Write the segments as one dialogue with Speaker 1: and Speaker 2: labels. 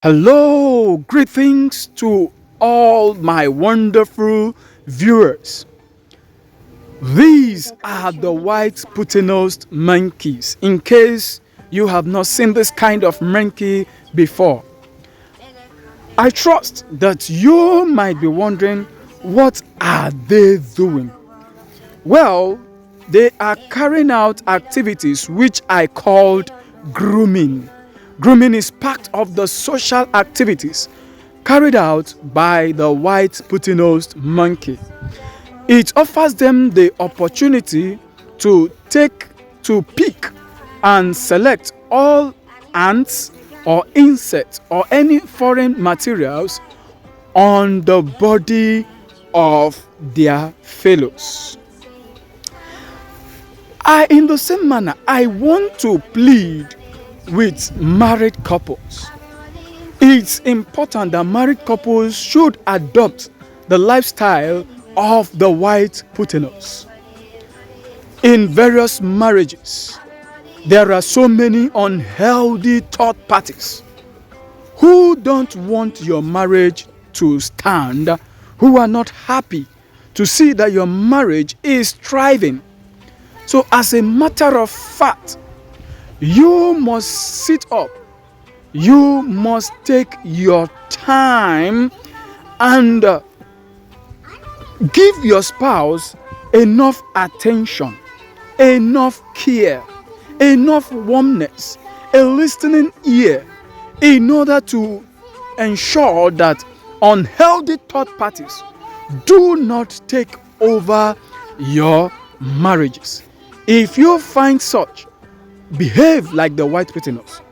Speaker 1: Hello, greetings to all my wonderful viewers. These are the white putty-nosed monkeys. In case you have not seen this kind of monkey before, I trust that you might be wondering, what are they doing? Well, they are carrying out activities which I called grooming. Grooming is part of the social activities carried out by the white putty-nosed monkey. It offers them the opportunity to pick and select all ants or insects or any foreign materials on the body of their fellows. In the same manner, I want to plead with married couples. It's important that married couples should adopt the lifestyle of the white putty-nose. In various marriages, there are so many unhealthy third parties who don't want your marriage to stand, who are not happy to see that your marriage is thriving. So as a matter of fact, you must sit up. You must take your time and give your spouse enough attention, enough care, enough warmness, a listening ear, in order to ensure that unhealthy third parties do not take over your marriages. If you find such, behave like the white putty-nose.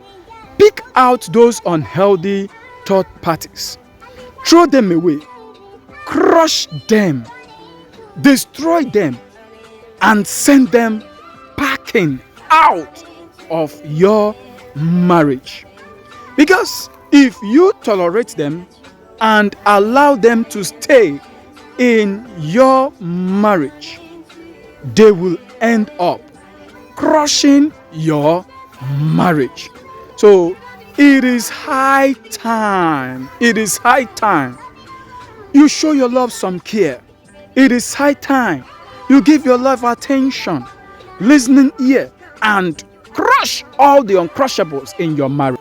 Speaker 1: Pick out those unhealthy third parties, throw them away, crush them, destroy them, and send them packing out of your marriage. Because if you tolerate them and allow them to stay in your marriage, they will end up crushing your marriage. So it is high time. It is high time you show your love some care. It is high time you give your love attention, listening ear, and crush all the uncrushables in your marriage.